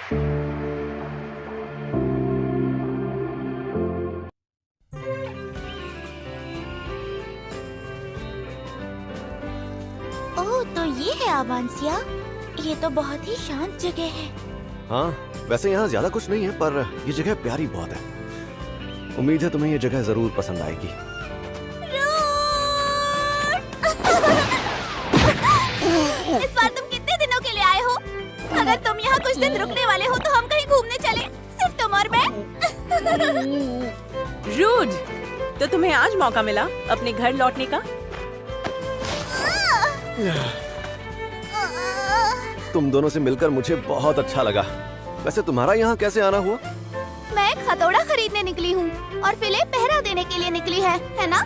ओह, तो ये है आवांसिया। ये तो बहुत ही शांत जगह है। हाँ, वैसे यहाँ ज्यादा कुछ नहीं है, पर ये जगह प्यारी बहुत है। उम्मीद है तुम्हें ये जगह जरूर पसंद आएगी। इस बार तुम कितने दिनों के लिए आए हो? अगर तुम यहाँ कुछ दिन रुकने वाले हो तो हम कहीं घूमने चले, सिर्फ तुम और मैं। रूड, तो तुम्हें आज मौका मिला अपने घर लौटने का। तुम दोनों से मिलकर मुझे बहुत अच्छा लगा। वैसे तुम्हारा यहाँ कैसे आना हुआ? मैं एक हथौड़ा खरीदने निकली हूँ और फिले पहरा देने के लिए निकली है ना?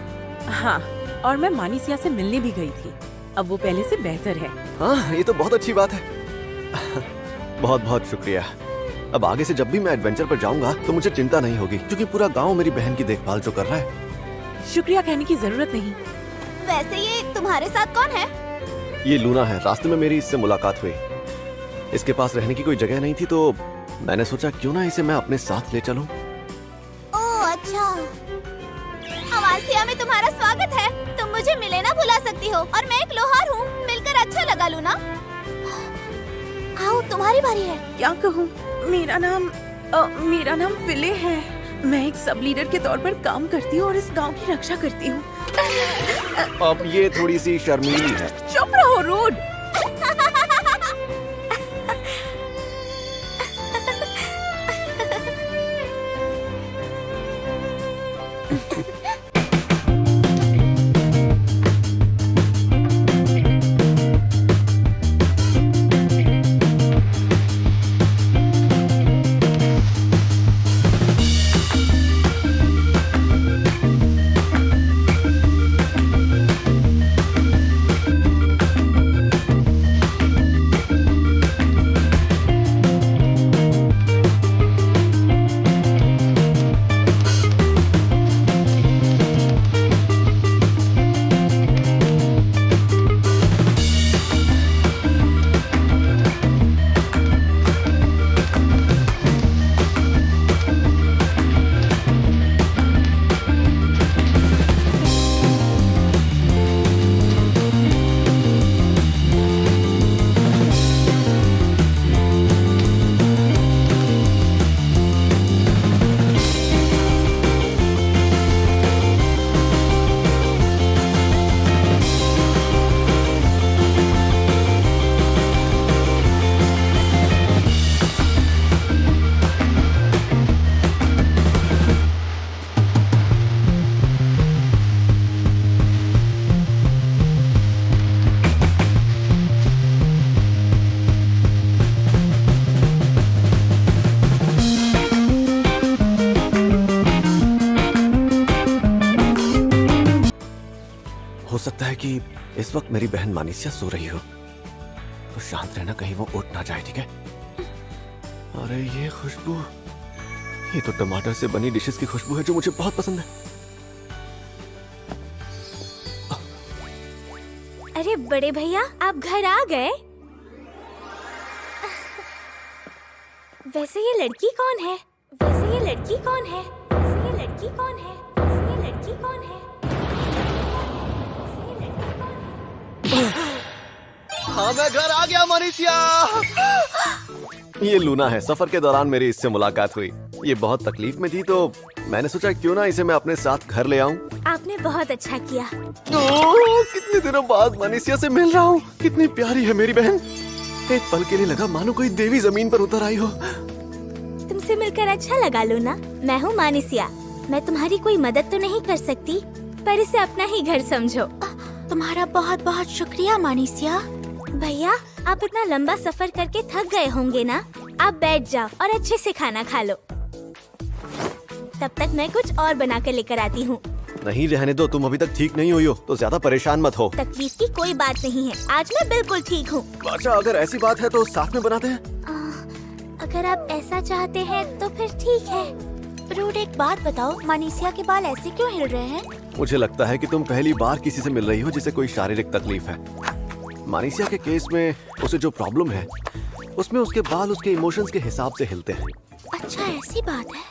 हाँ, और मैं मानिसिया से मिलने भी गई थी। अब वो पहले से बेहतर है। हाँ, ये तो बहुत अच्छी बात है। बहुत बहुत शुक्रिया। अब आगे से जब भी मैं एडवेंचर पर जाऊंगा तो मुझे चिंता नहीं होगी, क्योंकि पूरा गांव मेरी बहन की देखभाल जो कर रहा है। शुक्रिया कहने की जरूरत नहीं। वैसे ये तुम्हारे साथ कौन है? ये लूना है। रास्ते में मेरी इससे मुलाकात हुई। इसके पास रहने की कोई जगह नहीं थी, तो मैंने सोचा क्यों ना इसे मैं अपने साथ ले चलूं। ओह अच्छा। आवांसिया में तुम्हारा स्वागत है। तुम मुझे मिले ना भुला सकती हो, और मैं एक लोहार हूँ। मिलकर अच्छा लगा लूना। आओ, तुम्हारी बारी है। क्या कहूँ, मेरा नाम फिले है। मैं एक सब लीडर के तौर पर काम करती हूँ और इस गांव की रक्षा करती हूँ। अब ये थोड़ी सी शर्मीली है। चुप रहो रूड। हो सकता है कि इस वक्त मेरी बहन मानिसिया सो रही हो, तो शांत रहना, कहीं वो उठ ना जाए। ठीक है? अरे ये खुशबू, ये तो टमाटर से बनी डिशेस की खुशबू है जो मुझे बहुत पसंद है। अरे बड़े भैया, आप घर आ गए? वैसे ये लड़की कौन है? वैसे ये लड़की कौन है? वैसे ये लड़की कौन है? वैसे ये लड़की कौन है? हाँ, मैं घर आ गया मानिसिया। ये लूना है। सफर के दौरान मेरी इससे मुलाकात हुई। ये बहुत तकलीफ में थी, तो मैंने सोचा क्यों ना इसे मैं अपने साथ घर ले आऊं। आपने बहुत अच्छा किया। कितने दिनों बाद मानिसिया से मिल रहा हूँ। कितनी प्यारी है मेरी बहन। एक पल के लिए लगा मानो कोई देवी जमीन पर उतर आई हो। तुमसे मिलकर अच्छा लगा लूना। मैं हूँ मानिसिया। मैं तुम्हारी कोई मदद तो नहीं कर सकती, पर इसे अपना ही घर समझो। तुम्हारा बहुत बहुत शुक्रिया मानिसिया। भैया, आप इतना लंबा सफर करके थक गए होंगे ना? आप बैठ जाओ और अच्छे से खाना खा लो। तब तक मैं कुछ और बना कर लेकर आती हूँ। नहीं, रहने दो। तुम अभी तक ठीक नहीं हुई हो, तो ज्यादा परेशान मत हो। तकलीफ की कोई बात नहीं है। आज मैं बिल्कुल ठीक हूँ। अच्छा, अगर ऐसी बात है तो साथ में बनाते हैं। अगर आप ऐसा चाहते हैं तो फिर ठीक है। रूड, एक बात बताओ, मानिसिया के बाल ऐसे क्यों हिल रहे हैं? मुझे लगता है कि तुम पहली बार किसी से मिल रही हो जिसे कोई शारीरिक तकलीफ है। मानिसिया के केस में उसे जो प्रॉब्लम है उसमें उसके बाल उसके इमोशंस के हिसाब से हिलते हैं। अच्छा, ऐसी बात है।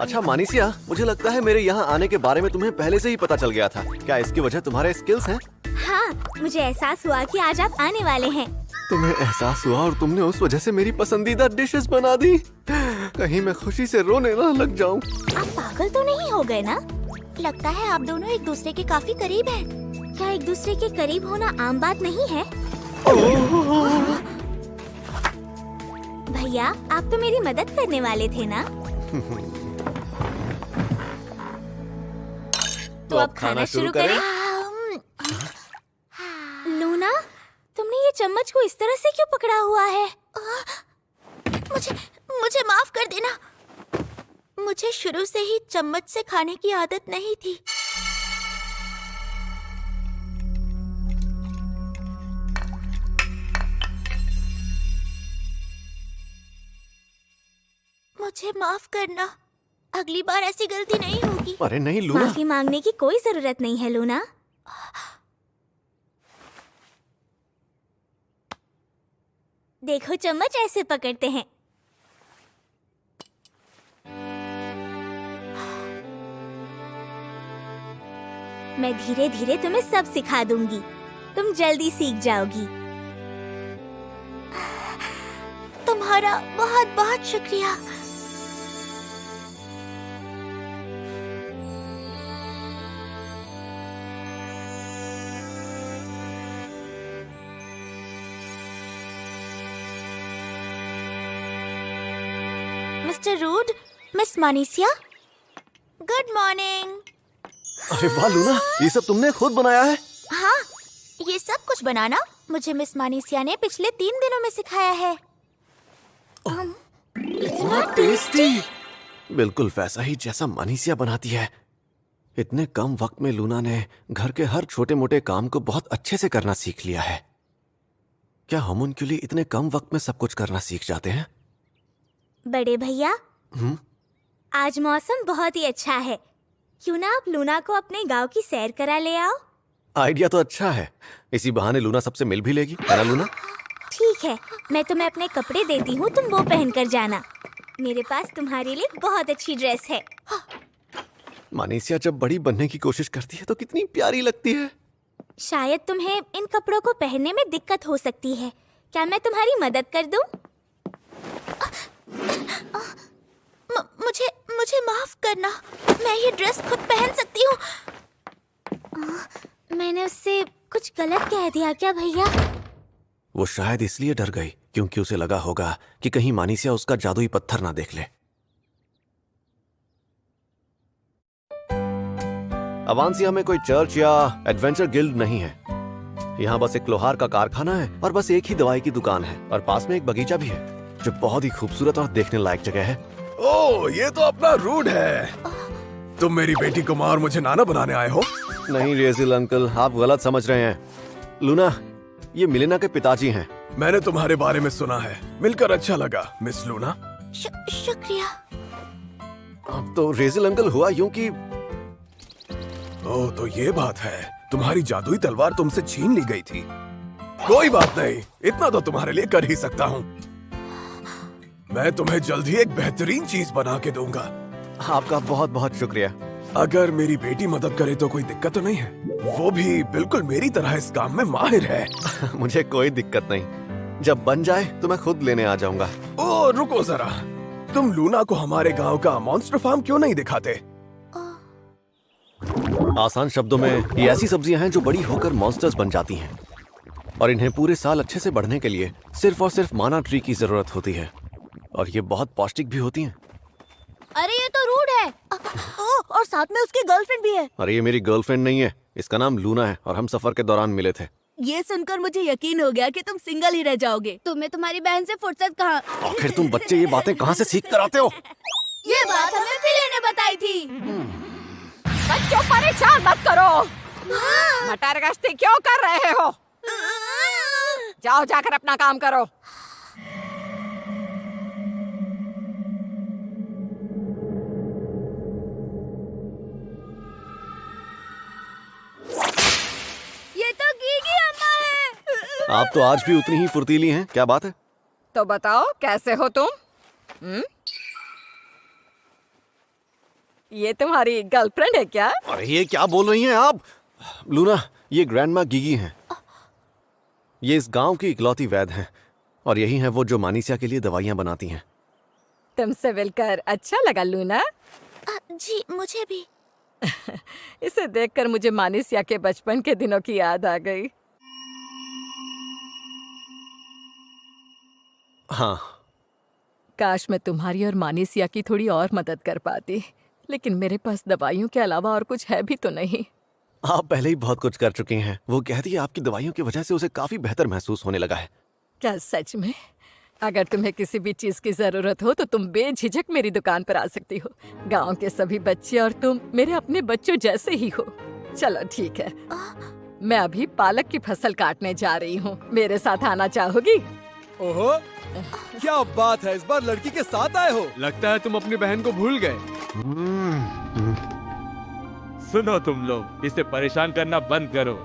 अच्छा मानिसिया, मुझे लगता है मेरे यहाँ आने के बारे में तुम्हें पहले से ही पता चल गया था। क्या इसकी वजह तुम्हारे स्किल्स हैं? हाँ, मुझे एहसास हुआ कि आज आप आने वाले हैं। तुम्हें एहसास हुआ और तुमने उस वजह से मेरी पसंदीदा डिशेस बना दी। कहीं मैं खुशी से रोने ना लग जाऊं। आप पागल तो नहीं हो गए ना? लगता है आप दोनों एक दूसरे के काफी करीब हैं। क्या एक दूसरे के करीब होना आम बात नहीं है? भैया, आप तो मेरी मदद करने वाले थे ना? तो अब खाना शुरू करें? लूना, तुमने ये चम्मच को इस तरह से क्यों पकड़ा हुआ है? मुझे माफ कर देना। मुझे शुरू से ही चम्मच से खाने की आदत नहीं थी। मुझे माफ करना। अगली बार ऐसी गलती नहीं होगी। अरे नहीं लूना। माफी मांगने की कोई जरूरत नहीं है लूना। देखो, चम्मच ऐसे पकड़ते हैं। मैं धीरे धीरे तुम्हें सब सिखा दूंगी। तुम जल्दी सीख जाओगी। तुम्हारा बहुत बहुत शुक्रिया। Mister Rudd, miss Manisia, good morning. अरे वाह लूना, ये सब तुमने खुद बनाया है? हाँ, ये सब कुछ बनाना मुझे मिस मानिसिया ने पिछले 3 दिनों में सिखाया है। इतना टेस्टी। बिल्कुल वैसा ही जैसा मानिसिया बनाती है। इतने कम वक्त में लूना ने घर के हर छोटे मोटे काम को बहुत अच्छे से करना सीख लिया है। क्या होमुन्क्यूली इतने कम वक्त में सब कुछ करना सीख जाते हैं? बड़े भैया, आज मौसम बहुत ही अच्छा है। क्यों ना आप लूना को अपने गांव की सैर करा ले आओ? आइडिया तो अच्छा है। इसी बहाने लूना सबसे मिल भी लेगी, है ना लूना? ठीक है, मैं तुम्हें अपने कपड़े देती हूँ, तुम वो पहन कर जाना। मेरे पास तुम्हारे लिए बहुत अच्छी ड्रेस है। मानिसिया जब बड़ी बनने की कोशिश करती है तो कितनी प्यारी लगती है। शायद तुम्हें इन कपड़ों को पहनने में दिक्कत हो सकती है। क्या मैं तुम्हारी मदद कर दूं? मुझे माफ करना। मैं ये ड्रेस खुद पहन सकती हूँ। मैंने उससे कुछ गलत कह दिया क्या भैया? वो शायद इसलिए डर गई क्योंकि उसे लगा होगा कि कहीं मानिसिया उसका जादुई पत्थर ना देख ले। अवांसिया में कोई चर्च या एडवेंचर गिल्ड नहीं है। यहाँ बस एक लोहार का कारखाना है और बस एक ही दवाई की दुकान है और पास में एक बगीचा भी है जो बहुत ही खूबसूरत और देखने लायक जगह है। ओह, ये तो अपना रूड है। तुम मेरी बेटी को माँ और मुझे नाना बनाने आए हो? नहीं रेजिल अंकल, आप गलत समझ रहे हैं। लूना, ये मिलेना के पिताजी हैं। मैंने तुम्हारे बारे में सुना है। मिलकर अच्छा लगा मिस लूना। शुक्रिया। अब तो रेजिल अंकल हुआ यूं कि ओह, तो ये बात है। तुम्हारी जादुई तलवार तुमसे छीन ली गई थी। कोई बात नहीं, इतना तो तुम्हारे लिए कर ही सकता हूँ। मैं तुम्हें जल्द ही एक बेहतरीन चीज बना के दूंगा। आपका बहुत बहुत शुक्रिया। अगर मेरी बेटी मदद करे तो कोई दिक्कत तो नहीं है? वो भी बिल्कुल मेरी तरह इस काम में माहिर है। मुझे कोई दिक्कत नहीं। जब बन जाए तो मैं खुद लेने आ जाऊंगा। ओह, रुको जरा। तुम लूना को हमारे गांव का मॉन्स्टर फार्म क्यों नहीं दिखाते? आसान शब्दों में, ये ऐसी सब्जियां हैं जो बड़ी होकर मॉन्स्टर्स बन जाती हैं और इन्हें पूरे साल अच्छे से बढ़ने के लिए सिर्फ और सिर्फ माना ट्री की जरूरत होती है और ये बहुत पौष्टिक भी होती हैं। अरे ये तो रूड है। और साथ में उसकी गर्लफ्रेंड भी है। अरे ये मेरी गर्लफ्रेंड नहीं है, इसका नाम लूना है और हम सफर के दौरान मिले थे। ये सुनकर मुझे यकीन हो गया कि तुम सिंगल ही रह जाओगे। तुम्हें तुम्हारी बहन से फुर्सत कहाँ? आखिर तुम बच्चे ये बातें कहाँ से सीख कर आते हो? ये बात हमें फिले ने बताई थी। बच्चों परेशान मत करो। मटर गश्ती क्यों कर रहे हो? जाओ जाकर अपना काम करो। ये तो गीगी अम्मा है। आप तो आज भी उतनी ही फुर्तीली हैं। क्या बात है? तो बताओ कैसे हो तुम? ये तुम्हारी गर्लफ्रेंड है क्या? अरे ये क्या बोल रही हैं आप? लूना, ये ग्रैंडमा गिगी हैं। ये इस गांव की इकलौती वैद्य हैं और यही हैं वो जो मानीसिया के लिए दवाइयां बनाती हैं। तुमसे मिलकर अच्छा लगा लूना। जी मुझे भी। इसे देखकर मुझे मानीसिया के बचपन के दिनों की याद आ गई। हाँ, काश मैं तुम्हारी और मानीसिया की थोड़ी और मदद कर पाती, लेकिन मेरे पास दवाइयों के अलावा और कुछ है भी तो नहीं। आप पहले ही बहुत कुछ कर चुकी हैं। वो कहती है आपकी दवाइयों की वजह से उसे काफी बेहतर महसूस होने लगा है। क्या सच में? अगर तुम्हें किसी भी चीज की जरूरत हो तो तुम बेझिझक मेरी दुकान पर आ सकती हो। गांव के सभी बच्चे और तुम मेरे अपने बच्चों जैसे ही हो। चलो ठीक है, मैं अभी पालक की फसल काटने जा रही हूँ। मेरे साथ आना चाहोगी? ओहो, क्या बात है, इस बार लड़की के साथ आए हो। लगता है तुम अपनी बहन को भूल गए। सुनो तुम लोग, इसे परेशान करना बंद करो।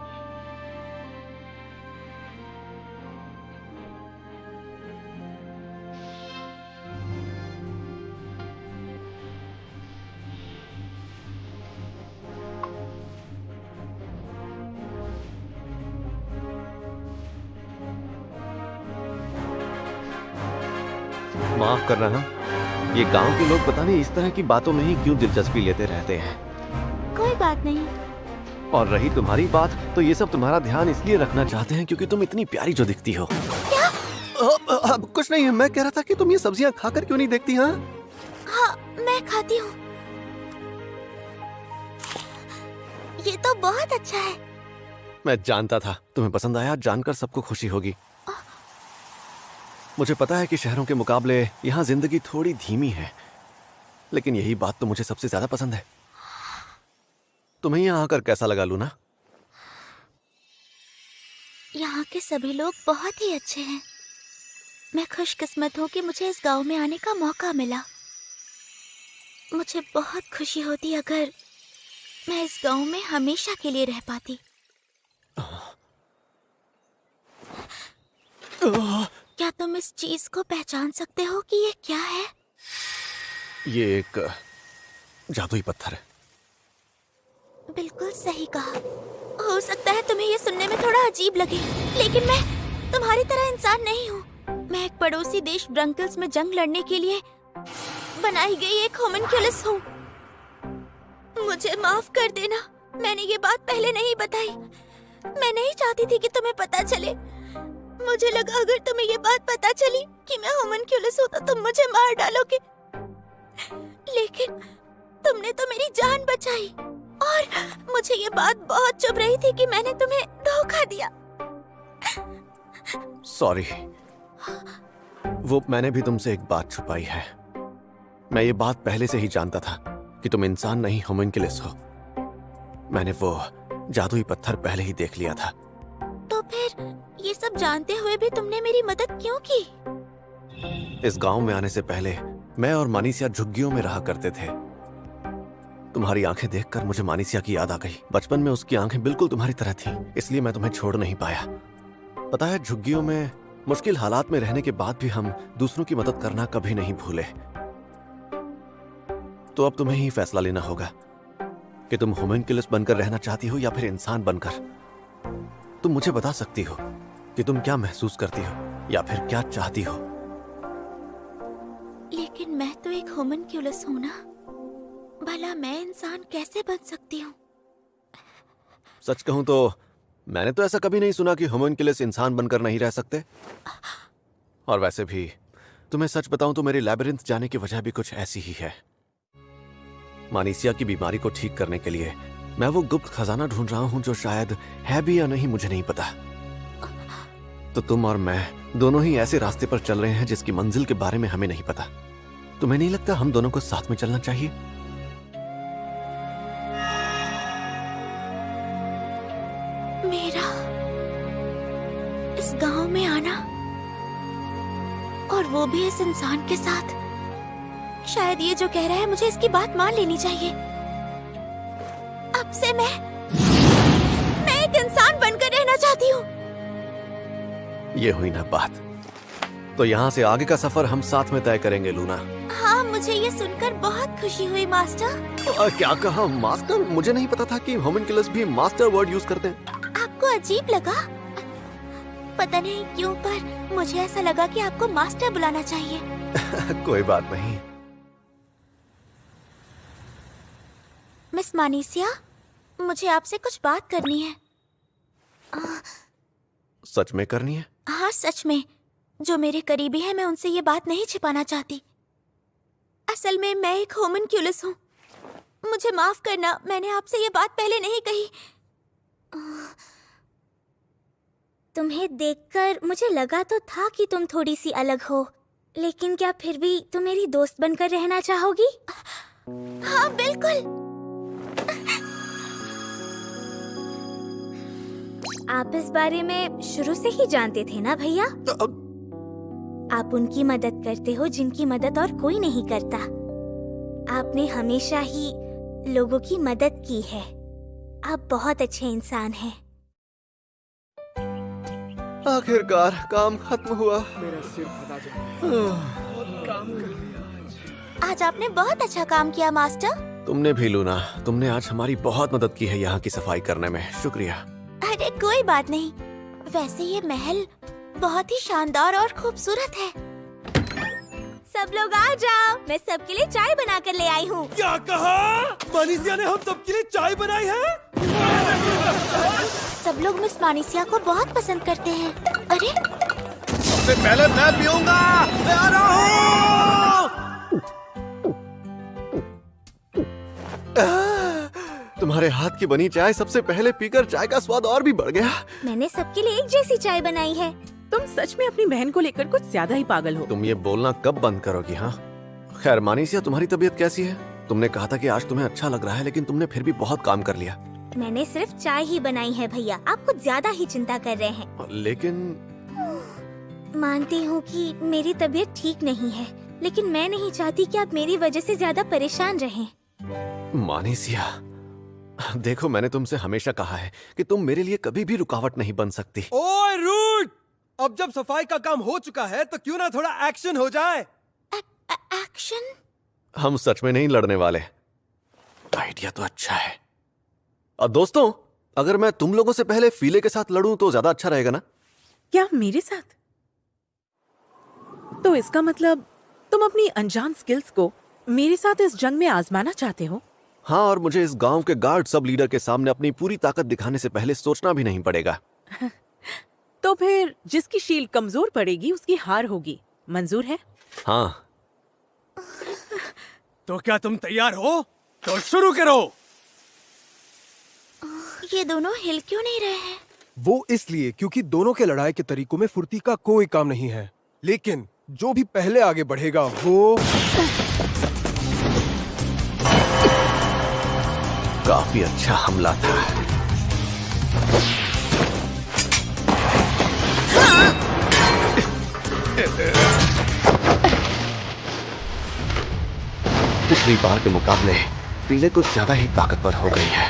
माफ करना, ये गांव के लोग पता नहीं इस तरह की बातों में ही क्यों दिलचस्पी लेते रहते हैं। कोई बात नहीं। और रही तुम्हारी बात, तो ये सब तुम्हारा ध्यान इसलिए रखना चाहते हैं क्योंकि तुम इतनी प्यारी जो दिखती हो। क्या? अब कुछ नहीं है, मैं कह रहा था कि तुम ये सब्जियां खाकर क्यों नहीं देखती? हाँ हाँ, मैं खाती हूँ। ये तो बहुत अच्छा है। मैं जानता था तुम्हें पसंद आया। जानकर सबको खुशी होगी। मुझे पता है कि शहरों के मुकाबले यहाँ जिंदगी थोड़ी धीमी है, लेकिन यही बात तो मुझे सबसे ज्यादा पसंद है। तुम्हें यहाँ आकर कैसा लगा लूना? यहाँ के सभी लोग बहुत ही अच्छे हैं। मैं खुशकिस्मत हूँ कि मुझे इस गांव में आने का मौका मिला। मुझे बहुत खुशी होती अगर मैं इस गांव में हमेशा के लिए रह पाती। क्या तुम इस चीज को पहचान सकते हो कि ये क्या है? ये एक जादुई पत्थर है। बिल्कुल सही कहा। हो सकता है तुम्हें ये सुनने में थोड़ा अजीब लगे, लेकिन मैं तुम्हारी तरह इंसान नहीं हूँ। मैं एक पड़ोसी देश ब्रंकल्स में जंग लड़ने के लिए बनाई गई एक होमनक्यूलस हूँ। मुझे माफ कर देना, मैंने ये बात पहले नहीं बताई। मैं नहीं चाहती थी कि तुम्हें पता चले। मुझे लगा अगर तुम्हें ये बात पता चली कि मैं होमनक्यूलस हूँ तो तुम मुझे मार डालोगे, लेकिन तुमने तो मेरी जान बचाई और मुझे ये बात बहुत चुभ रही थी कि मैंने तुम्हें धोखा दिया। सॉरी, वो मैंने भी तुमसे एक बात छुपाई है। मैं ये बात पहले से ही जानता था कि तुम इंसान नहीं होमनक्यूलस हो। मैंने वो जादुई पत्थर पहले ही देख लिया था। तो फिर ये सब जानते हुए भी तुमने मेरी मदद क्यों की? इस गांव में आने से पहले मैं और मानीसिया झुग्गियों में रहा करते थे। तुम्हारी आंखें देखकर मुझे मानीसिया की याद आ गई। बचपन में उसकी आंखें बिल्कुल तुम्हारी तरह थीं, इसलिए मैं तुम्हें छोड़ नहीं पाया। पता है, झुग्गियों में मुश्किल हालात में रहने के बाद भी हम दूसरों की मदद करना कभी नहीं भूले। तो अब तुम्हें ही फैसला लेना होगा कि तुम होमनक्यूलस बनकर रहना चाहती हो या फिर इंसान बनकर। तुम मुझे बता सकती हो कि तुम क्या महसूस करती हो या फिर क्या चाहती हो। लेकिन मैं तो एक होमनक्यूलस हूँ ना, भला मैं इंसान कैसे बन सकती हूँ? सच कहूं तो मैंने तो ऐसा कभी नहीं सुना कि होमनक्यूलस इंसान बनकर नहीं रह सकते। और वैसे भी तुम्हें सच बताऊं तो मेरे लैबिरिंथ जाने की वजह भी कुछ ऐसी ही है। मानीसिया की बीमारी को ठीक करने के लिए मैं वो गुप्त खजाना ढूंढ रहा हूं जो शायद है भी या नहीं मुझे नहीं पता। तो तुम और मैं दोनों ही ऐसे रास्ते पर चल रहे हैं जिसकी मंजिल के बारे में हमें नहीं पता। तुम्हें नहीं लगता हम दोनों को साथ में चलना चाहिए? मेरा इस गांव में आना, और वो भी इस इंसान के साथ। शायद ये जो कह रहा है मुझे इसकी बात मान लेनी चाहिए। अब से मैं एक इंसान बनकर रहना चाहती हूँ। ये हुई ना बात। तो यहाँ से आगे का सफर हम साथ में तय करेंगे लूना। हाँ, मुझे ये सुनकर बहुत खुशी हुई मास्टर। क्या कहा मास्टर? मुझे नहीं पता था कि होमिनकुलस भी मास्टर वर्ड यूज करते हैं। आपको अजीब लगा? पता नहीं क्यों, पर मुझे ऐसा लगा कि आपको मास्टर बुलाना चाहिए। कोई बात नहीं। मिस मानीसिया, मुझे आपसे कुछ बात करनी है। सच में करनी है? हाँ, सच में। जो मेरे करीबी हैं, मैं उनसे ये बात नहीं छिपाना चाहती। असल में मैं एक होमिनक्यूलस हूँ। मुझे माफ करना, मैंने आपसे ये बात पहले नहीं कही। तुम्हें देखकर मुझे लगा तो था कि तुम थोड़ी सी अलग हो, लेकिन क्या फिर भी तुम मेरी दोस्त बनकर रहना चाहोगी? हाँ, बिल्कुल। आप इस बारे में शुरू से ही जानते थे ना भैया? आप उनकी मदद करते हो जिनकी मदद और कोई नहीं करता। आपने हमेशा ही लोगों की मदद की है। आप बहुत अच्छे इंसान हैं। आखिरकार काम खत्म हुआ। मेरा सिर फटा जाए। आज आपने बहुत अच्छा काम किया मास्टर। तुमने भी लूना, तुमने आज हमारी बहुत मदद की है यहाँ की सफाई करने में। शुक्रिया। अरे कोई बात नहीं। वैसे ये महल बहुत ही शानदार और खूबसूरत है। सब लोग आ जाओ, मैं सबके लिए चाय बना कर ले आई हूँ। क्या कहा? मानीसिया ने हम सबके लिए चाय बनाई है? सब लोग मिस मानीसिया को बहुत पसंद करते हैं। अरे सबसे पहले मैं पीऊंगा। मैं आ रहा हूँ। तुम्हारे हाथ की बनी चाय सबसे पहले पीकर चाय का स्वाद और भी बढ़ गया। मैंने सबके लिए एक जैसी चाय बनाई है। तुम सच में अपनी बहन को लेकर कुछ ज्यादा ही पागल हो। तुम ये बोलना कब बंद करोगी? हाँ, खैर मानीसिया, तुम्हारी तबीयत कैसी है? तुमने कहा था कि आज तुम्हें अच्छा लग रहा है, लेकिन तुमने फिर भी बहुत काम कर लिया। मैंने सिर्फ चाय ही बनाई है भैया, आप कुछ ज्यादा ही चिंता कर रहे हैं। लेकिन मानती हूँ कि मेरी तबीयत ठीक नहीं है, लेकिन मैं नहीं चाहती कि आप मेरी वजह से ज्यादा परेशान रहें। मानीसिया, देखो मैंने तुमसे हमेशा कहा है कि तुम मेरे लिए कभी भी रुकावट नहीं बन सकती। ओए रूट! अब जब सफाई का काम हो चुका है तो क्यों ना थोड़ा एक्शन हो जाए? एक्शन? हम सच में नहीं लड़ने वाले। आइडिया तो अच्छा है। और दोस्तों, अगर मैं तुम लोगों से पहले फीले के साथ लड़ूं तो ज्यादा अच्छा रहेगा ना? क्या मेरे साथ? तो इसका मतलब तुम अपनी अनजान स्किल्स को मेरे साथ इस जंग में आजमाना चाहते हो? हाँ, और मुझे इस गांव के गार्ड सब लीडर के सामने अपनी पूरी ताकत दिखाने से पहले सोचना भी नहीं पड़ेगा। तो फिर जिसकी शील्ड कमजोर पड़ेगी उसकी हार होगी। मंजूर है? हाँ। तो क्या तुम तैयार हो? तो शुरू करो। ये दोनों हिल क्यों नहीं रहे हैं? वो इसलिए क्योंकि दोनों के लड़ाई के तरीकों में फुर्ती का कोई काम नहीं है, लेकिन जो भी पहले आगे बढ़ेगा वो काफी अच्छा हमला था। पिछली बार के मुकाबले पीले कुछ ज्यादा ही ताकतवर हो गई है।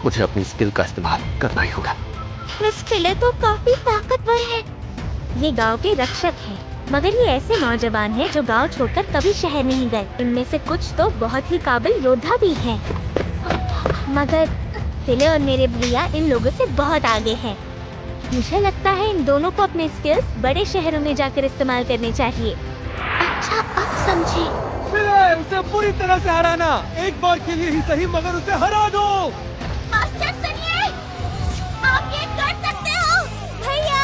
मुझे अपनी स्किल का इस्तेमाल करना ही होगा। मिस फिले तो काफी ताकतवर है। ये गांव के रक्षक हैं, मगर ये ऐसे नौजवान हैं जो गांव छोड़कर कभी शहर नहीं गए। इनमें से कुछ तो बहुत ही काबिल योद्धा भी हैं, मगर फिले और मेरे भैया इन लोगों से बहुत आगे हैं। मुझे लगता है इन दोनों को अपने स्किल्स बड़े शहरों में जाकर इस्तेमाल करने चाहिए। अच्छा, अब समझे। उसे पूरी तरह से हराना। एक बार के लिए ही सही, मगर उसे हरा दो। मास्टर सुनिए, आप ये कर सकते हो भैया।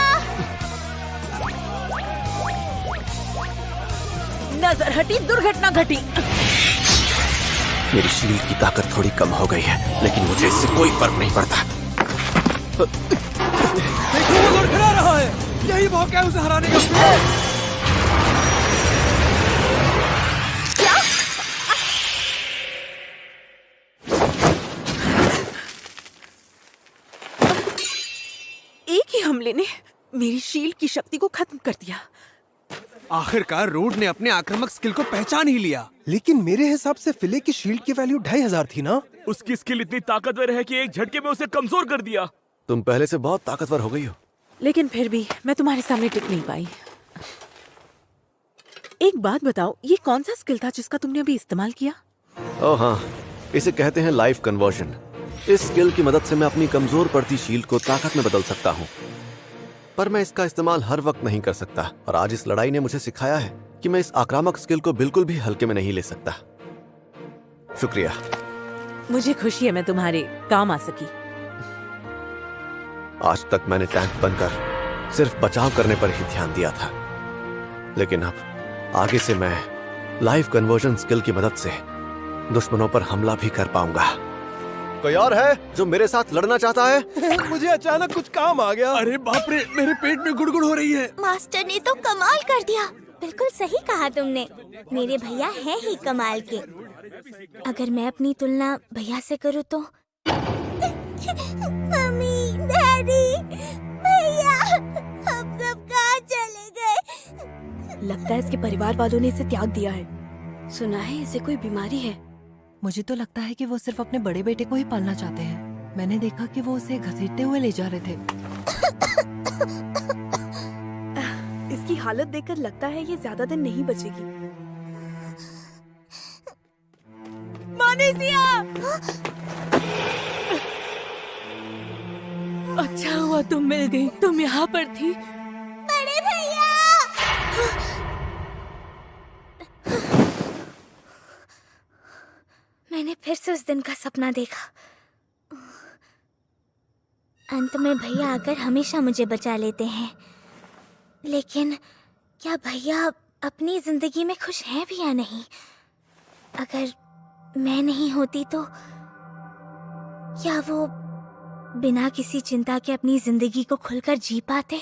नजर हटी, दुर्घटना घटी। मेरी शील्ड की ताकत थोड़ी कम हो गई है, लेकिन मुझे इससे कोई फर्क नहीं पड़ता। देखो वो लड़खड़ा रहा है। यही मौका है उसे हराने का। एक ही हमले ने मेरी शील्ड की शक्ति को खत्म कर दिया। आखिरकार रूट ने अपने आक्रामक स्किल को पहचान ही लिया। लेकिन मेरे हिसाब से फिले की शील्ड की वैल्यू 2500 थी ना? उसकी स्किल इतनी ताकतवर है कि एक झटके में उसे कमजोर कर दिया। तुम पहले से बहुत ताकतवर हो गई हो। लेकिन फिर भी मैं तुम्हारे सामने टिक नहीं पाई। एक बात बताओ, ये कौन सा स्किल था जिसका तुमने अभी इस्तेमाल किया? ओह हाँ, इसे कहते हैं लाइफ कन्वर्जन। इस स्किल की मदद से मैं अपनी कमजोर पड़ती शील्ड को ताकत में बदल सकता हूँ, पर मैं इसका इस्तेमाल हर वक्त नहीं कर सकता। और आज इस लड़ाई ने मुझे सिखाया है कि मैं इस आक्रामक स्किल को बिल्कुल भी हल्के में नहीं ले सकता। शुक्रिया। मुझे खुशी है मैं तुम्हारे काम आ सकी। आज तक मैंने टैंक बनकर सिर्फ बचाव करने पर ही ध्यान दिया था, लेकिन अब आगे से मैं लाइफ कन्वर्जन स्किल की मदद से दुश्मनों पर हमला भी कर पाऊंगा। कोई और है जो मेरे साथ लड़ना चाहता है? मुझे अचानक कुछ काम आ गया। अरे बाप रे, मेरे पेट में गुड़गुड़ हो रही है। मास्टर ने तो कमाल कर दिया। बिल्कुल सही कहा तुमने, मेरे भैया हैं ही कमाल के। अगर मैं अपनी तुलना भैया से करूँ तो मम्मी, डैडी, भैया, हम सब कहाँ चले गए? लगता है इसके परिवार वालों ने इसे त्याग दिया है। सुना है इसे कोई बीमारी है। मुझे तो लगता है कि वो सिर्फ अपने बड़े बेटे को ही पालना चाहते हैं। मैंने देखा कि वो उसे घसीटते हुए ले जा रहे थे। इसकी हालत देखकर लगता है ये ज्यादा दिन नहीं बचेगी। मानेसिया! अच्छा हुआ तुम मिल गई, तुम यहाँ पर थी। बड़े भैया! मैंने फिर से उस दिन का सपना देखा। अंत में भैया आकर हमेशा मुझे बचा लेते हैं, लेकिन क्या भैया अपनी जिंदगी में खुश हैं भी या नहीं? अगर मैं नहीं होती तो क्या वो बिना किसी चिंता के अपनी जिंदगी को खुलकर जी पाते?